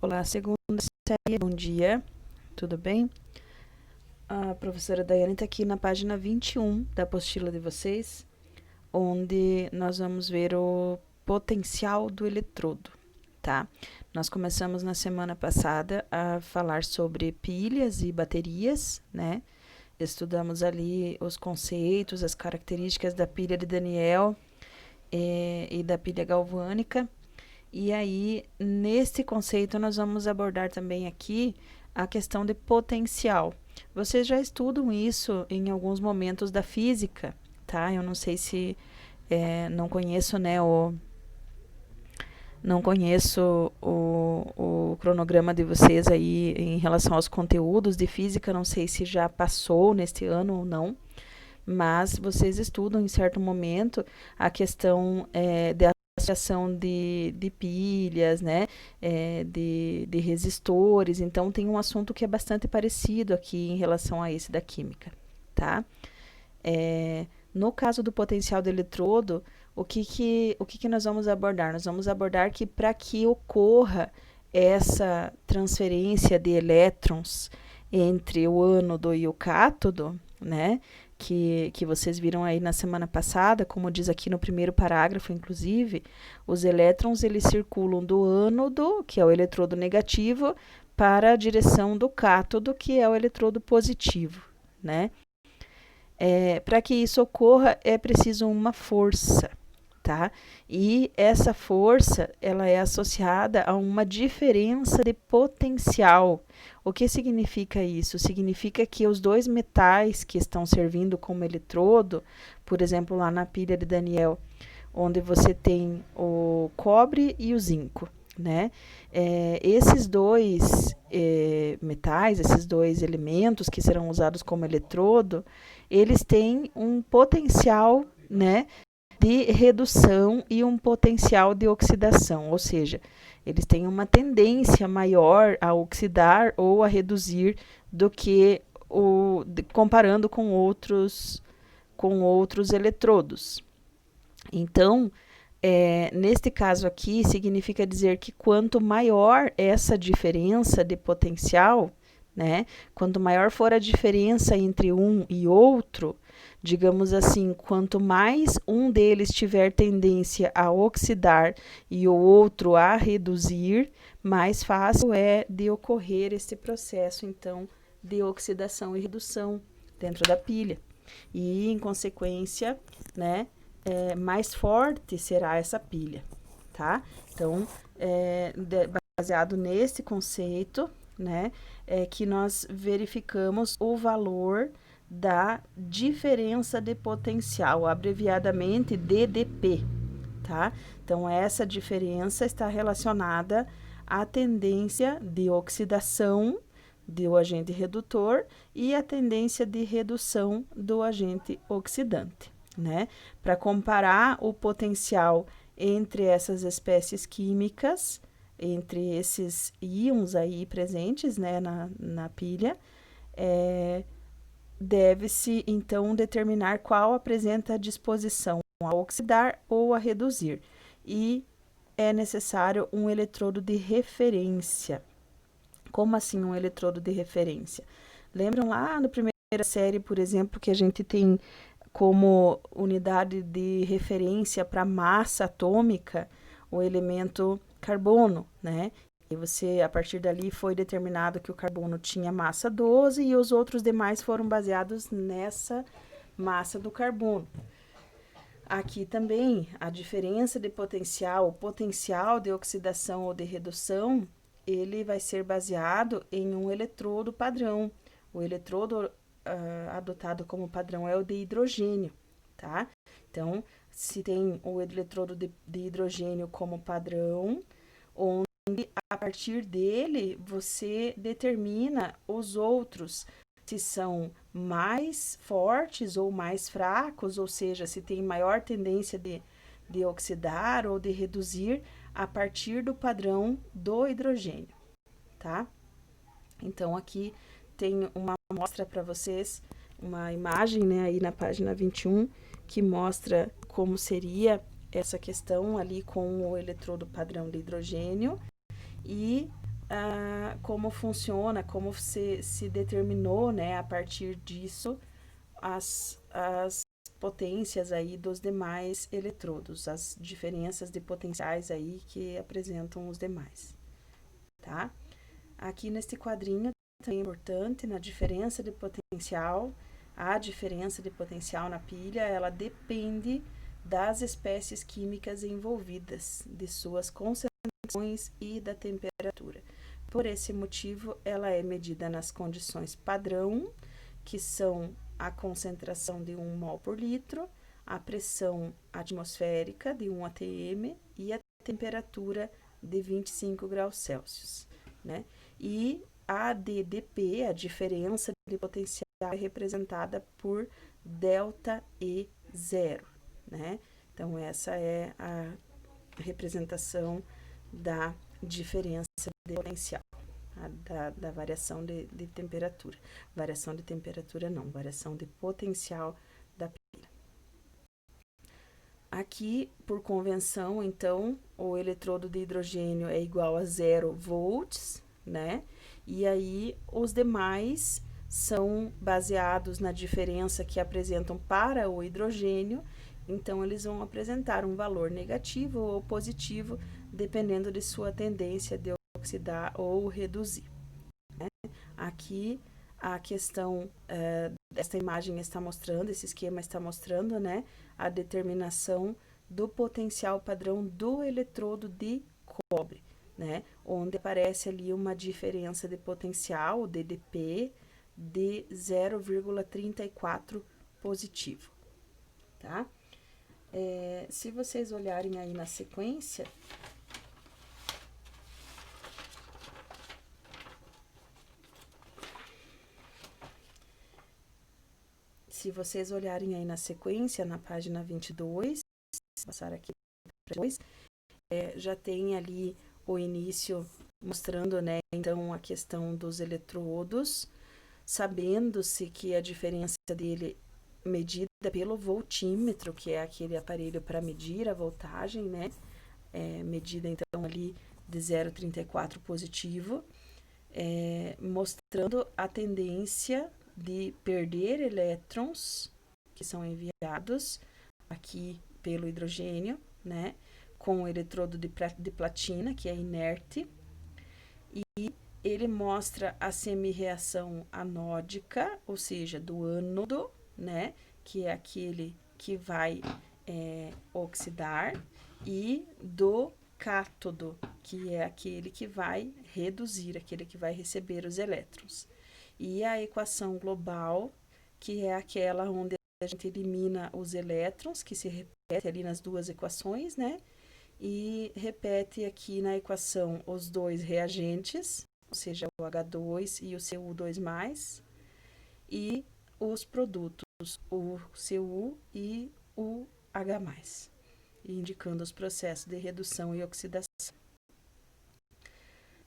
Olá, segunda série, bom dia, tudo bem? A professora Daiane está aqui na página 21 da apostila de vocês, onde nós vamos ver o potencial do eletrodo, tá? Nós começamos na semana passada a falar sobre pilhas e baterias, né? Estudamos ali os conceitos, as características da pilha de Daniel e da pilha galvânica. E aí, nesse conceito, nós vamos abordar também aqui a questão de potencial. Vocês já estudam isso em alguns momentos da física, tá? Eu não sei se não conheço, né, não conheço o cronograma de vocês aí em relação aos conteúdos de física, não sei se já passou neste ano ou não, mas vocês estudam em certo momento a questão de associação de pilhas, né, de resistores. Então, tem um assunto que é bastante parecido aqui em relação a esse da química, tá? No caso do potencial do eletrodo, o que nós vamos abordar? Nós vamos abordar que para que ocorra essa transferência de elétrons entre o ânodo e o cátodo, né, que vocês viram aí na semana passada, como diz aqui no primeiro parágrafo, inclusive, os elétrons eles circulam do ânodo, que é o eletrodo negativo, para a direção do cátodo, que é o eletrodo positivo, né? Para que isso ocorra, é preciso uma força, tá? E essa força, ela é associada a uma diferença de potencial. O que significa isso? Significa que os dois metais que estão servindo como eletrodo, por exemplo, lá na pilha de Daniel, onde você tem o cobre e o zinco, né? Esses dois metais, esses dois elementos que serão usados como eletrodo, eles têm um potencial, né, de redução e um potencial de oxidação, ou seja, eles têm uma tendência maior a oxidar ou a reduzir do que comparando com outros eletrodos. Então, neste caso aqui, significa dizer que quanto maior essa diferença de potencial, né, quanto maior for a diferença entre um e outro, digamos assim, quanto mais um deles tiver tendência a oxidar e o outro a reduzir, mais fácil é de ocorrer esse processo, então, de oxidação e redução dentro da pilha. E, em consequência, né, mais forte será essa pilha, tá? Então, baseado nesse conceito, né, que nós verificamos o valor da diferença de potencial, abreviadamente DDP, tá? Então, essa diferença está relacionada à tendência de oxidação do agente redutor e a tendência de redução do agente oxidante, né? Para comparar o potencial entre essas espécies químicas, entre esses íons aí presentes, né, na pilha, deve-se, então, determinar qual apresenta a disposição a oxidar ou a reduzir. E é necessário um eletrodo de referência. Como assim um eletrodo de referência? Lembram lá na primeira série, por exemplo, que a gente tem como unidade de referência para massa atômica o elemento carbono, né? E você, a partir dali, foi determinado que o carbono tinha massa 12 e os outros demais foram baseados nessa massa do carbono. Aqui também, a diferença de potencial, o potencial de oxidação ou de redução, ele vai ser baseado em um eletrodo padrão. O eletrodo adotado como padrão é o de hidrogênio, tá? Então, se tem o eletrodo de hidrogênio como padrão, onde a partir dele você determina os outros, se são mais fortes ou mais fracos, ou seja, se tem maior tendência de oxidar ou de reduzir a partir do padrão do hidrogênio, tá? Então, aqui tem uma amostra para vocês, uma imagem, né, aí na página 21, que mostra como seria essa questão ali com o eletrodo padrão de hidrogênio e como funciona, como se determinou, né, a partir disso, as potências aí dos demais eletrodos, as diferenças de potenciais aí que apresentam os demais, tá? Aqui neste quadrinho também é importante, na diferença de potencial, a diferença de potencial na pilha, ela depende das espécies químicas envolvidas, de suas concentrações e da temperatura. Por esse motivo, ela é medida nas condições padrão, que são a concentração de 1 mol por litro, a pressão atmosférica de 1 atm e a temperatura de 25 graus Celsius, né? E a DDP, a diferença de potencial, é representada por ΔE0, né? Então, essa é a representação da diferença de potencial, da variação de temperatura. Variação de temperatura não, variação de potencial da pilha. Aqui, por convenção, então, o eletrodo de hidrogênio é igual a 0 volts, né? E aí, os demais são baseados na diferença que apresentam para o hidrogênio, então eles vão apresentar um valor negativo ou positivo, dependendo de sua tendência de oxidar ou reduzir, né? Aqui, a questão esta imagem está mostrando, esse esquema está mostrando, né, a determinação do potencial padrão do eletrodo de cobre, né, onde aparece ali uma diferença de potencial, o DDP, de 0,34 positivo, tá? Se vocês olharem aí na sequência, na página 22, passar aqui para depois, já tem ali o início mostrando, né, então, a questão dos eletrodos, sabendo-se que a diferença dele medida pelo voltímetro, que é aquele aparelho para medir a voltagem, né, medida então ali de 0,34 positivo, mostrando a tendência de perder elétrons que são enviados aqui pelo hidrogênio, né, com o eletrodo de platina, que é inerte, e ele mostra a semi-reação anódica, ou seja, do ânodo, né, que é aquele que vai oxidar, e do cátodo, que é aquele que vai reduzir, aquele que vai receber os elétrons. E a equação global, que é aquela onde a gente elimina os elétrons, que se repete ali nas duas equações, né? E repete aqui na equação os dois reagentes, ou seja, o H2 e o Cu2+, e os produtos, o Cu e o H+, indicando os processos de redução e oxidação.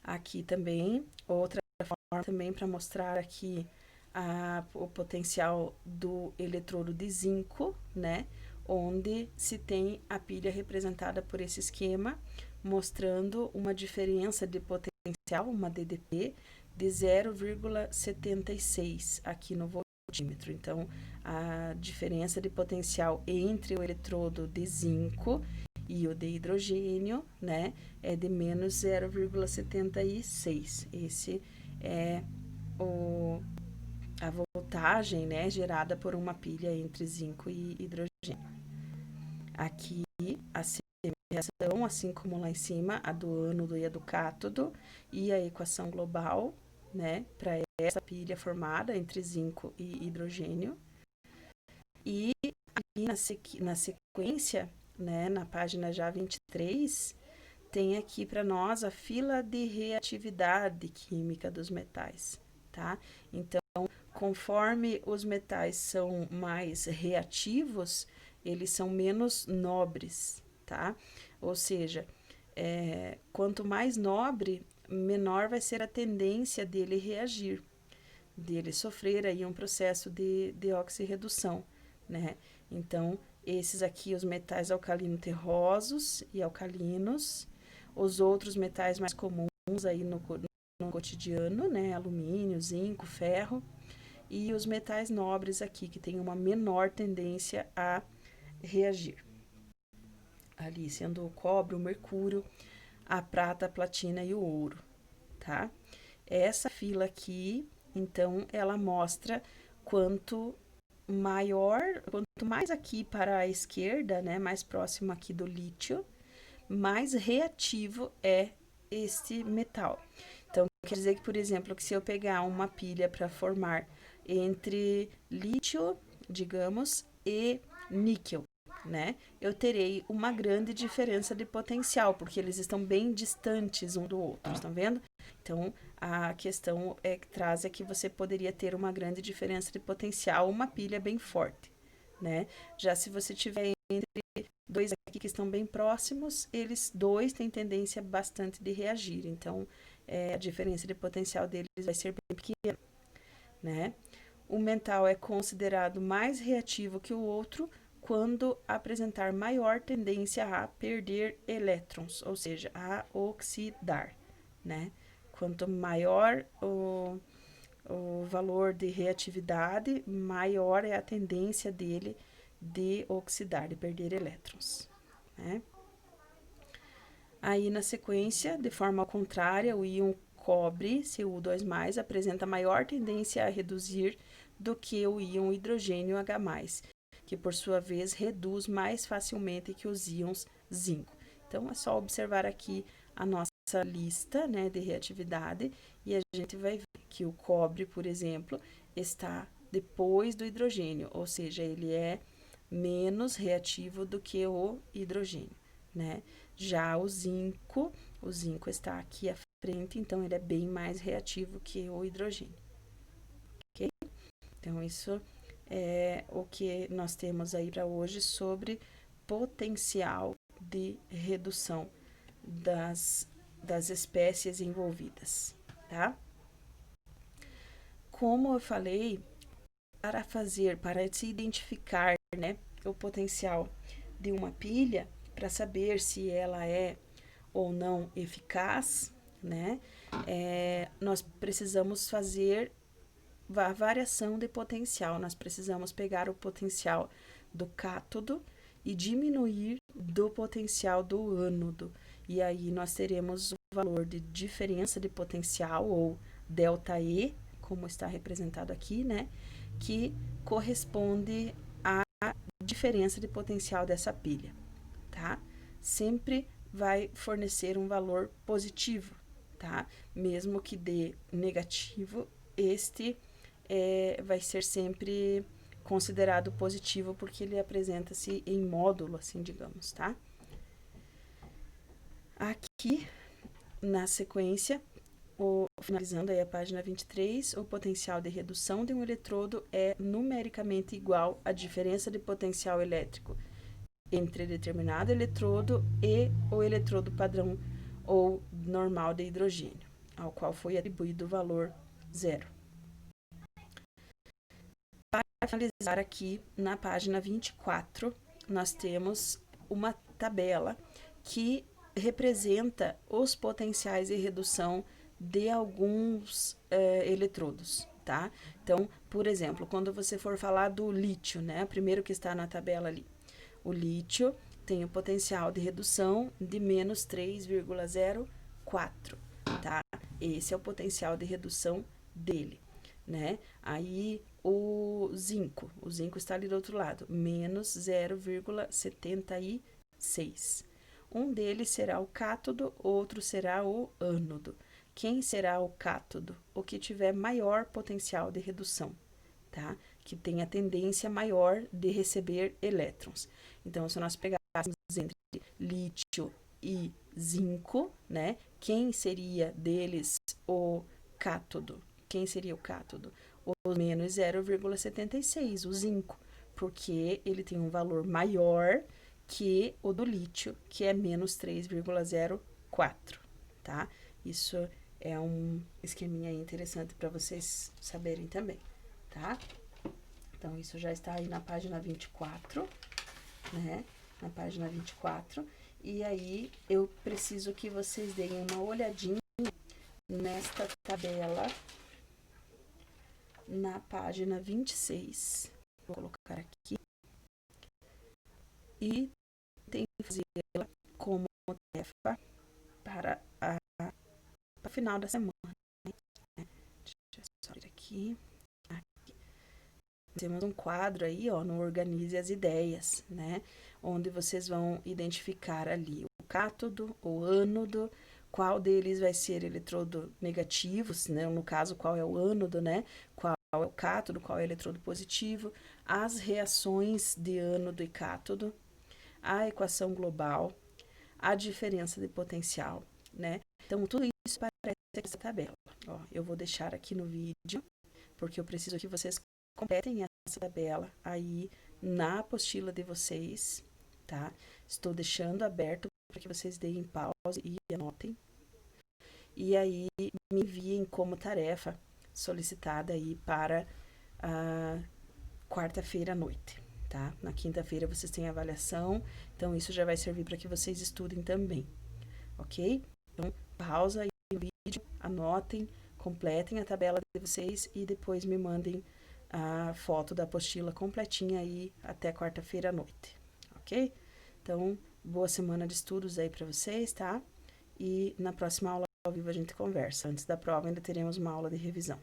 Aqui também, outra forma também para mostrar aqui o potencial do eletrodo de zinco, né? Onde se tem a pilha representada por esse esquema, mostrando uma diferença de potencial, uma DDP, de 0,76 aqui no voltímetro. Então, a diferença de potencial entre o eletrodo de zinco e o de hidrogênio, né, é de menos 0,76. Esse é a voltagem, né, gerada por uma pilha entre zinco e hidrogênio. Aqui, a reação, assim como lá em cima, a do ânodo e a do cátodo, e a equação global, né, para essa pilha formada entre zinco e hidrogênio. E aqui na sequência, né, na página já 23, tem aqui para nós a fila de reatividade química dos metais, tá? Então, conforme os metais são mais reativos, eles são menos nobres, tá? Ou seja, quanto mais nobre, menor vai ser a tendência dele reagir, dele sofrer aí um processo de oxirredução, né? Então, esses aqui, os metais alcalino-terrosos e alcalinos, os outros metais mais comuns aí no no cotidiano, né? Alumínio, zinco, ferro. E os metais nobres aqui, que têm uma menor tendência a reagir. Ali sendo o cobre, o mercúrio, a prata, a platina e o ouro, tá? Essa fila aqui, então, ela mostra quanto mais aqui para a esquerda, né, mais próximo aqui do lítio, mais reativo é este metal. Então, quer dizer que, por exemplo, que se eu pegar uma pilha para formar entre lítio, digamos, e níquel, né, eu terei uma grande diferença de potencial, porque eles estão bem distantes um do outro, estão vendo? Então, a questão que traz é que você poderia ter uma grande diferença de potencial, uma pilha bem forte, né? Já se você tiver entre dois aqui que estão bem próximos, eles dois têm tendência bastante de reagir, então a diferença de potencial deles vai ser bem pequena, né? O metal é considerado mais reativo que o outro quando apresentar maior tendência a perder elétrons, ou seja, a oxidar, né? Quanto maior o valor de reatividade, maior é a tendência dele de oxidar, de perder elétrons, né? Aí, na sequência, de forma contrária, o íon cobre, Cu2+, apresenta maior tendência a reduzir do que o íon hidrogênio H+, que por sua vez reduz mais facilmente que os íons zinco. Então, é só observar aqui a nossa lista, né, de reatividade e a gente vai ver que o cobre, por exemplo, está depois do hidrogênio, ou seja, ele é menos reativo do que o hidrogênio, né? Já o zinco está aqui à frente, então ele é bem mais reativo que o hidrogênio, ok? Então, isso é o que nós temos aí para hoje sobre potencial de redução das espécies envolvidas, tá? Como eu falei, para se identificar, né, o potencial de uma pilha, para saber se ela é ou não eficaz, né, nós precisamos fazer a variação de potencial. Nós precisamos pegar o potencial do cátodo e diminuir do potencial do ânodo. E aí nós teremos o valor de diferença de potencial, ou ΔE, como está representado aqui, né? Que corresponde à diferença de potencial dessa pilha, tá? Sempre vai fornecer um valor positivo, tá? Mesmo que dê negativo, este vai ser sempre considerado positivo porque ele apresenta-se em módulo, assim, digamos, tá? Aqui, na sequência, finalizando aí a página 23, o potencial de redução de um eletrodo é numericamente igual à diferença de potencial elétrico entre determinado eletrodo e o eletrodo padrão ou normal de hidrogênio, ao qual foi atribuído o valor 0. Para finalizar aqui, na página 24, nós temos uma tabela que representa os potenciais de redução de alguns eletrodos, tá? Então, por exemplo, quando você for falar do lítio, né? Primeiro que está na tabela ali. O lítio tem o potencial de redução de menos 3,04, tá? Esse é o potencial de redução dele, né? Aí o zinco está ali do outro lado, menos 0,76. Um deles será o cátodo, outro será o ânodo. Quem será o cátodo? O que tiver maior potencial de redução, tá? Que tem a tendência maior de receber elétrons. Então, se nós pegássemos entre lítio e zinco, né? Quem seria deles o cátodo? Quem seria o cátodo? O menos 0,76, o zinco, porque ele tem um valor maior que o do lítio, que é menos 3,04, tá? Isso é um esqueminha interessante para vocês saberem também, tá? Então, isso já está aí na página 24, né? Na página 24. E aí, eu preciso que vocês deem uma olhadinha nesta tabela, na página 26. Vou colocar aqui. E tem que fazê-la como tarefa para o final da semana. Deixa eu só ir aqui. Temos um quadro aí, ó, no Organize as Ideias, né? Onde vocês vão identificar ali o cátodo, o ânodo, qual deles vai ser eletrodo negativo, né? No caso, qual é o ânodo, né? Qual é o cátodo, qual é o eletrodo positivo, as reações de ânodo e cátodo, a equação global, a diferença de potencial, né? Então, tudo isso aparece nessa tabela. Ó, eu vou deixar aqui no vídeo, porque eu preciso que vocês completem essa tabela aí na apostila de vocês, tá? Estou deixando aberto para que vocês deem pausa e anotem. E aí me enviem como tarefa solicitada aí para a quarta-feira à noite, tá? Na quinta-feira vocês têm avaliação, então isso já vai servir para que vocês estudem também, ok? Então, pausa aí o vídeo, anotem, completem a tabela de vocês e depois me mandem a foto da apostila completinha aí até quarta-feira à noite, ok? Então, boa semana de estudos aí para vocês, tá? E na próxima aula ao vivo a gente conversa. Antes da prova ainda teremos uma aula de revisão.